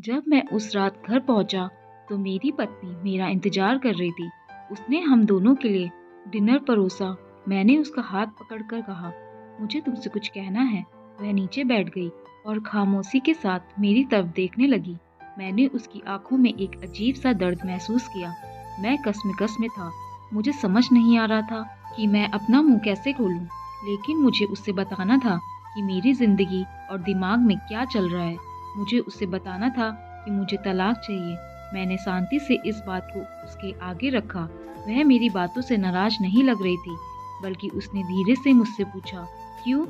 जब मैं उस रात घर पहुंचा तो मेरी पत्नी मेरा इंतजार कर रही थी। उसने हम दोनों के लिए डिनर परोसा। मैंने उसका हाथ पकड़कर कहा, मुझे तुमसे कुछ कहना है। वह नीचे बैठ गई और खामोशी के साथ मेरी तरफ देखने लगी। मैंने उसकी आंखों में एक अजीब सा दर्द महसूस किया। मैं कस में था। मुझे समझ नहीं आ रहा था कि मैं अपना मुंह कैसे खोलूं, लेकिन मुझे उससे बताना था कि मेरी जिंदगी और दिमाग में क्या चल रहा है। मुझे उसे बताना था कि मुझे तलाक चाहिए। मैंने शांति से इस बात को उसके आगे रखा। वह मेरी बातों से नाराज नहीं लग रही थी, बल्कि उसने धीरे से मुझसे पूछा, क्यों?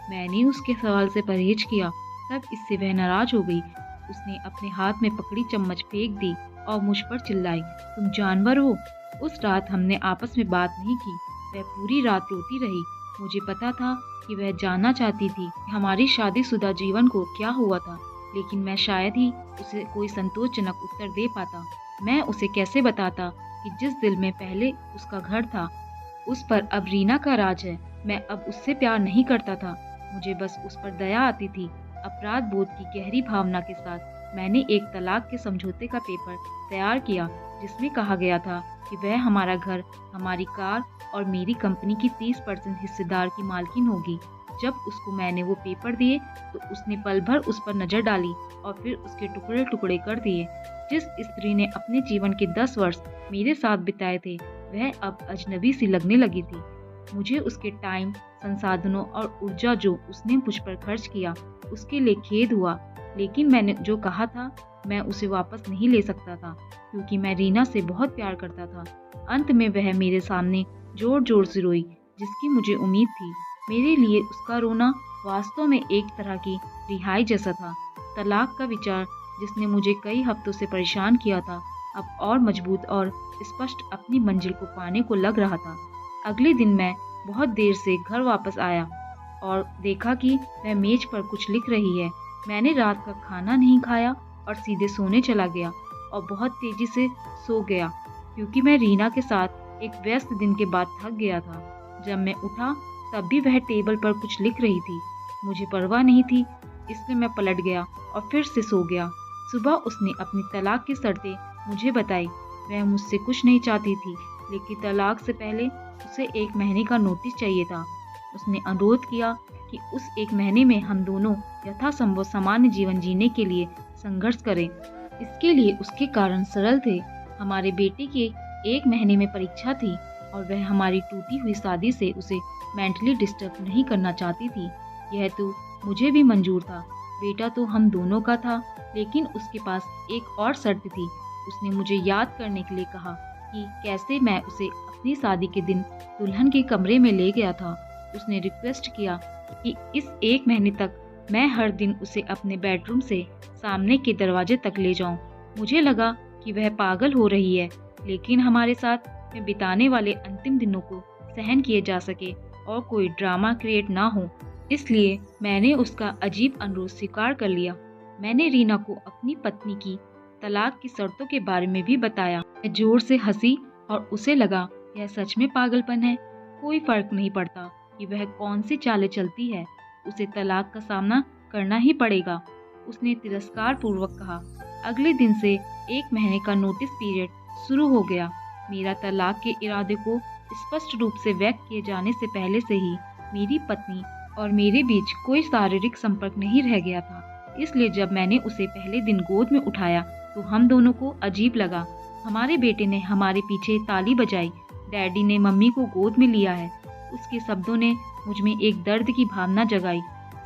मैंने उसके सवाल से परहेज किया। तब इससे वह नाराज हो गई। उसने अपने हाथ में पकड़ी चम्मच फेंक दी और मुझ पर चिल्लाई, तुम जानवर हो। उस रात हमने आपस में बात नहीं की। वह पूरी रात रोती रही। मुझे पता था कि वह जानना चाहती थी कि हमारी शादीशुदा जीवन को क्या हुआ था, लेकिन मैं शायद ही उसे कोई संतोषजनक उत्तर दे पाता। मैं उसे कैसे बताता कि जिस दिल में पहले उसका घर था, उस पर अब रीना का राज है। मैं अब उससे प्यार नहीं करता था, मुझे बस उस पर दया आती थी। अपराध बोध की गहरी भावना के साथ मैंने एक तलाक के समझौते का पेपर तैयार किया, जिसमें कहा गया था कि वह हमारा घर, हमारी कार और मेरी कंपनी की 30% हिस्सेदार की मालकिन होगी। जब उसको मैंने वो पेपर दिए तो उसने पल भर उस पर नजर डाली और फिर उसके टुकड़े टुकड़े कर दिए। जिस स्त्री ने अपने जीवन के 10 वर्ष मेरे साथ बिताए थे, वह अब अजनबी सी लगने लगी थी। मुझे उसके टाइम, संसाधनों और ऊर्जा जो उसने मुझ पर खर्च किया, उसके लिए खेद हुआ। लेकिन मैंने जो कहा था, मैं उसे वापस नहीं ले सकता था, क्योंकि मैं रीना से बहुत प्यार करता था। अंत में वह मेरे सामने जोर जोर से रोई, जिसकी मुझे उम्मीद थी। मेरे लिए उसका रोना वास्तव में एक तरह की रिहाई जैसा था। तलाक का विचार, जिसने मुझे कई हफ्तों से परेशान किया था, अब और मजबूत और स्पष्ट अपनी मंजिल को पाने को लग रहा था। अगले दिन मैं बहुत देर से घर वापस आया और देखा कि वह मेज पर कुछ लिख रही है। मैंने रात का खाना नहीं खाया और सीधे सोने चला गया और बहुत तेजी से सो गया, क्योंकि मैं रीना के साथ एक व्यस्त दिन के बाद थक गया था। जब मैं उठा तब भी वह टेबल पर कुछ लिख रही थी। मुझे परवाह नहीं थी, इसलिए मैं पलट गया और फिर से सो गया। सुबह उसने अपनी तलाक की शर्तें मुझे बताई। वह मुझसे कुछ नहीं चाहती थी, लेकिन तलाक से पहले उसे 1 महीने का नोटिस चाहिए था। उसने अनुरोध किया कि उस 1 महीने में हम दोनों यथासंभव सामान्य जीवन जीने के लिए संघर्ष करें। इसके लिए उसके कारण सरल थे। हमारे बेटे की 1 महीने में परीक्षा थी और वह हमारी टूटी हुई शादी से उसे मेंटली डिस्टर्ब नहीं करना चाहती थी। यह तो मुझे भी मंजूर था। बेटा तो हम दोनों का था, लेकिन उसके पास एक और शर्त थी। उसने मुझे याद करने के लिए कहा कि कैसे मैं उसे अपनी शादी के दिन दुल्हन के कमरे में ले गया था। उसने रिक्वेस्ट किया कि इस 1 महीने तक मैं हर दिन उसे अपने बेडरूम से सामने के दरवाजे तक ले जाऊं। मुझे लगा कि वह पागल हो रही है, लेकिन हमारे साथ में बिताने वाले अंतिम दिनों को सहन किए जा सके और कोई ड्रामा क्रिएट ना हो, इसलिए मैंने उसका अजीब अनुरोध स्वीकार कर लिया। मैंने रीना को अपनी पत्नी की तलाक की शर्तों के बारे में भी बताया। मैं जोर से हंसी और उसे लगा यह सच में पागलपन है। कोई फर्क नहीं पड़ता कि वह कौन सी चालें चलती है, उसे तलाक का सामना करना ही पड़ेगा। उसने तिरस्कार पूर्वक कहा। अगले दिन से 1 महीने का नोटिस पीरियड शुरू हो गया। मेरा तलाक के इरादे को स्पष्ट रूप से व्यक्त किए जाने से पहले से ही मेरी पत्नी और मेरे बीच कोई शारीरिक संपर्क नहीं रह गया था। इसलिए जब मैंने उसे पहले दिन गोद में उठाया तो हम दोनों को अजीब लगा। हमारे बेटे ने हमारे पीछे ताली बजाई। डैडी ने मम्मी को गोद में लिया है। उसके शब्दों ने मुझ में एक दर्द की भावना जगाई।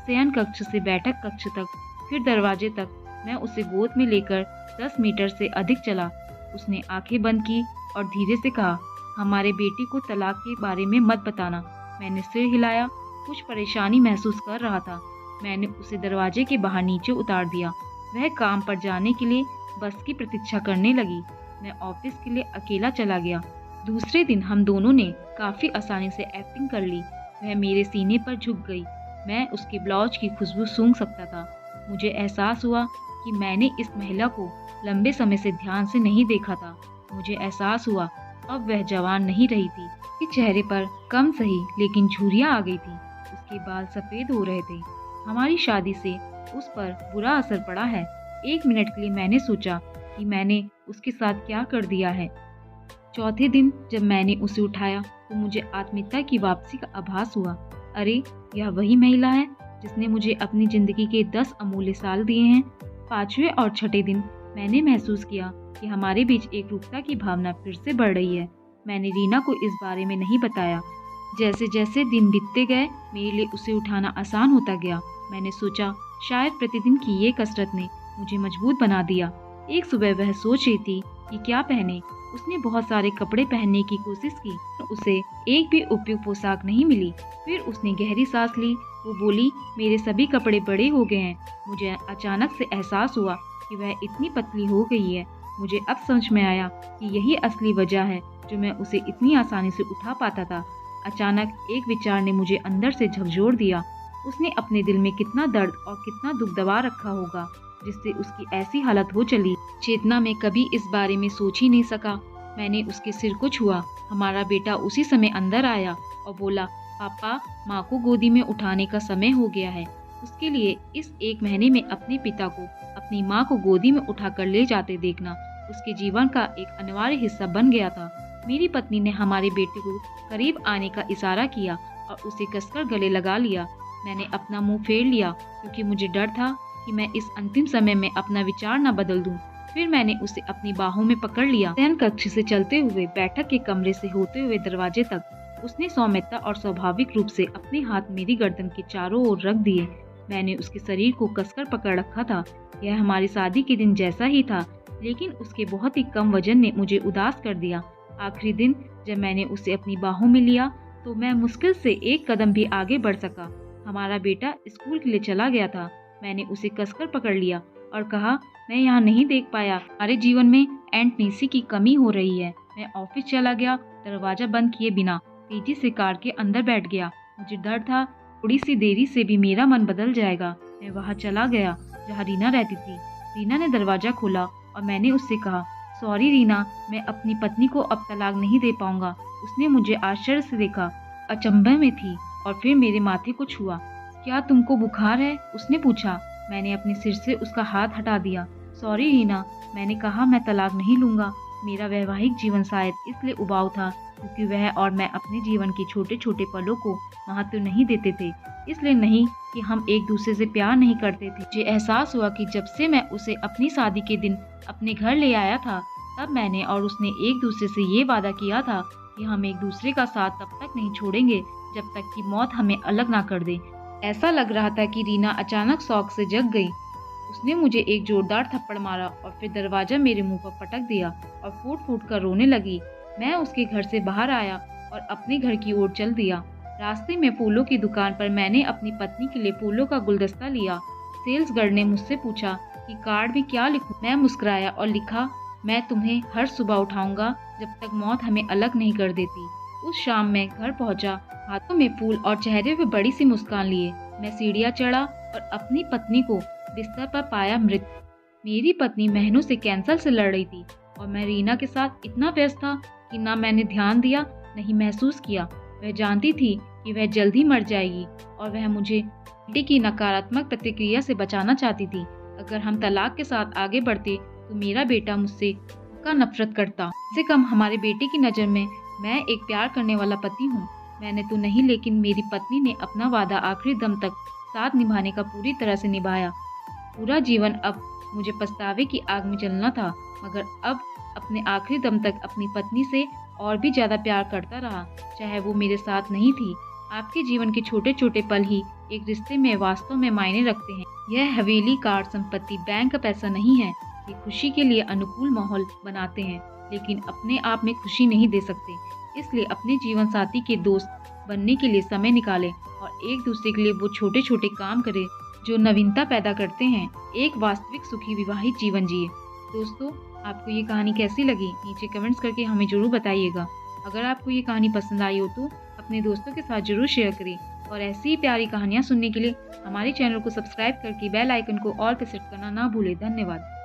शयन कक्ष से बैठक कक्ष तक, फिर दरवाजे तक। मैं उसे गोद में लेकर 10 मीटर से अधिक चला। उसने आंखें बंद की और धीरे से कहा, हमारे बेटे को तलाक के बारे में मत बताना। मैंने सिर हिलाया, कुछ परेशानी महसूस कर रहा था। मैंने उसे दरवाजे के बाहर नीचे उतार दिया। वह काम पर जाने के लिए बस की प्रतीक्षा करने लगी। मैं ऑफिस के लिए अकेला चला गया। दूसरे दिन हम दोनों ने काफी आसानी से एक्टिंग कर ली। वह मेरे सीने पर झुक गई। मैं उसके ब्लाउज की खुशबू सूंघ सकता था। मुझे एहसास हुआ कि मैंने इस महिला को लंबे समय से ध्यान से नहीं देखा था। मुझे एहसास हुआ अब वह जवान नहीं रही थी। उसके चेहरे पर कम सही लेकिन झुर्रियां आ गई थी। उसके बाल सफेद हो रहे थे। हमारी शादी से उस पर बुरा असर पड़ा है। 1 मिनट के लिए मैंने सोचा कि मैंने उसके साथ क्या कर दिया है। चौथे दिन जब मैंने उसे उठाया तो मुझे आत्मीयता की वापसी का आभास हुआ। अरे, यह वही महिला है जिसने मुझे अपनी ज़िंदगी के 10 अमूल्य साल दिए हैं। 5वें और छठे दिन मैंने महसूस किया कि हमारे बीच एकरूपता की भावना फिर से बढ़ रही है। मैंने रीना को इस बारे में नहीं बताया। जैसे जैसे दिन बीतते गए मेरे लिए उसे उठाना आसान होता गया। मैंने सोचा शायद प्रतिदिन की ये कसरत ने मुझे मजबूत बना दिया। एक सुबह वह सोच रही थी कि क्या पहने। उसने बहुत सारे कपड़े पहनने की कोशिश की, उसे एक भी उपयुक्त पोशाक नहीं मिली। फिर उसने गहरी सांस ली। वो बोली, मेरे सभी कपड़े बड़े हो गए हैं। मुझे अचानक से एहसास हुआ कि वह इतनी पतली हो गई है। मुझे अब समझ में आया कि यही असली वजह है जो मैं उसे इतनी आसानी से उठा पाता था। अचानक एक विचार ने मुझे अंदर से झकझोर दिया। उसने अपने दिल में कितना दर्द और कितना दुख दबा रखा होगा जिससे उसकी ऐसी हालत हो चली। चेतना में कभी इस बारे में सोच ही नहीं सका। मैंने उसके सिर को छुआ। हमारा बेटा उसी समय अंदर आया और बोला, पापा, माँ को गोदी में उठाने का समय हो गया है। उसके लिए इस 1 महीने में अपने पिता को अपनी माँ को गोदी में उठाकर ले जाते देखना उसके जीवन का एक अनिवार्य हिस्सा बन गया था। मेरी पत्नी ने हमारे बेटे को करीब आने का इशारा किया और उसे कसकर गले लगा लिया। मैंने अपना मुंह फेर लिया क्योंकि मुझे डर था कि मैं इस अंतिम समय में अपना विचार न बदल दूं। फिर मैंने उसे अपनी बाहों में पकड़ लिया। शयन कक्ष से चलते हुए बैठक के कमरे से होते हुए दरवाजे तक उसने सौम्यता और स्वाभाविक रूप से अपने हाथ मेरी गर्दन के चारों ओर रख दिए। मैंने उसके शरीर को कसकर पकड़ रखा था। यह हमारी शादी के दिन जैसा ही था, लेकिन उसके बहुत ही कम वजन ने मुझे उदास कर दिया। आखिरी दिन जब मैंने उसे अपनी बाहों में लिया तो मैं मुश्किल से 1 कदम भी आगे बढ़ सका। हमारा बेटा स्कूल के लिए चला गया था। मैंने उसे कसकर पकड़ लिया और कहा, मैं यहाँ नहीं देख पाया। हमारे जीवन में एंटनीसी की कमी हो रही है। मैं ऑफिस चला गया, दरवाजा बंद किए बिना तेजी से कार के अंदर बैठ गया। मुझे डर था थोड़ी सी देरी से भी मेरा मन बदल जाएगा। मैं वहाँ चला गया जहाँ रीना रहती थी। रीना ने दरवाजा खोला और मैंने उससे कहा, सॉरी रीना, मैं अपनी पत्नी को अब तलाक नहीं दे पाऊंगा। उसने मुझे आश्चर्य से देखा, अचंभे में थी और फिर मेरे माथे को छुआ। क्या तुमको बुखार है? उसने पूछा। मैंने अपने सिर से उसका हाथ हटा दिया। सॉरी रीना, मैंने कहा मैं तलाक नहीं लूंगा। मेरा वैवाहिक जीवन शायद इसलिए उबाऊ था क्योंकि वह और मैं अपने जीवन के छोटे छोटे पलों को महत्व नहीं देते थे। इसलिए नहीं कि हम एक दूसरे से प्यार नहीं करते थे। मुझे एहसास हुआ कि जब से मैं उसे अपनी शादी के दिन अपने घर ले आया था, तब मैंने और उसने एक दूसरे से ये वादा किया था कि हम एक दूसरे का साथ तब तक नहीं छोड़ेंगे जब तक कि मौत हमें अलग ना कर दे। ऐसा लग रहा था कि रीना अचानक शौक से जग गई। उसने मुझे एक जोरदार थप्पड़ मारा और फिर दरवाजा मेरे मुंह पर पटक दिया और फूट फूट कर रोने लगी। मैं उसके घर से बाहर आया और अपने घर की ओर चल दिया। रास्ते में फूलों की दुकान पर मैंने अपनी पत्नी के लिए फूलों का गुलदस्ता लिया। सेल्स गर्ल ने मुझसे पूछा कि कार्ड में क्या लिखूं। मैं मुस्कुराया और लिखा, मैं तुम्हें हर सुबह उठाऊंगा जब तक मौत हमें अलग नहीं कर देती। उस शाम मैं घर पहुंचा, हाथों में फूल और चेहरे पे बड़ी सी मुस्कान लिए। मैं सीढ़ियां चढ़ा और अपनी पत्नी को बिस्तर पर पाया मृत। मेरी पत्नी महीनों से कैंसर से लड़ रही थी और मैं रीना के साथ इतना व्यस्त था कि ना मैंने ध्यान दिया, नहीं महसूस किया। वह जानती थी कि वह जल्द ही मर जाएगी और वह मुझे बेटे की नकारात्मक प्रतिक्रिया से बचाना चाहती थी। अगर हम तलाक के साथ आगे बढ़ते तो मेरा बेटा मुझसे पक्का नफरत करता। कम से कम हमारे बेटे की नज़र में मैं एक प्यार करने वाला पति हूँ। मैंने तो नहीं, लेकिन मेरी पत्नी ने अपना वादा आखिरी दम तक साथ निभाने का पूरी तरह से निभाया। पूरा जीवन अब मुझे पछतावे की आग में जलना था, मगर अब अपने आखिरी दम तक अपनी पत्नी से और भी ज़्यादा प्यार करता रहा, चाहे वो मेरे साथ नहीं थी। आपके जीवन के छोटे छोटे पल ही एक रिश्ते में वास्तव में मायने रखते हैं। यह हवेली, कार, संपत्ति, बैंक का पैसा नहीं है। ये खुशी के लिए अनुकूल माहौल बनाते हैं, लेकिन अपने आप में खुशी नहीं दे सकते। इसलिए अपने जीवन साथी के दोस्त बनने के लिए समय निकालें और एक दूसरे के लिए वो छोटे छोटे काम करें जो नवीनता पैदा करते हैं। एक वास्तविक सुखी विवाहित जीवन जिए। दोस्तों, आपको ये कहानी कैसी लगी? नीचे कमेंट्स करके हमें जरूर बताइएगा। अगर आपको ये कहानी पसंद आई हो तो अपने दोस्तों के साथ जरूर शेयर करें और ऐसी ही प्यारी कहानियाँ सुनने के लिए हमारे चैनल को सब्सक्राइब करके बेल आइकन को ऑल पे सेट करना ना भूलें। धन्यवाद।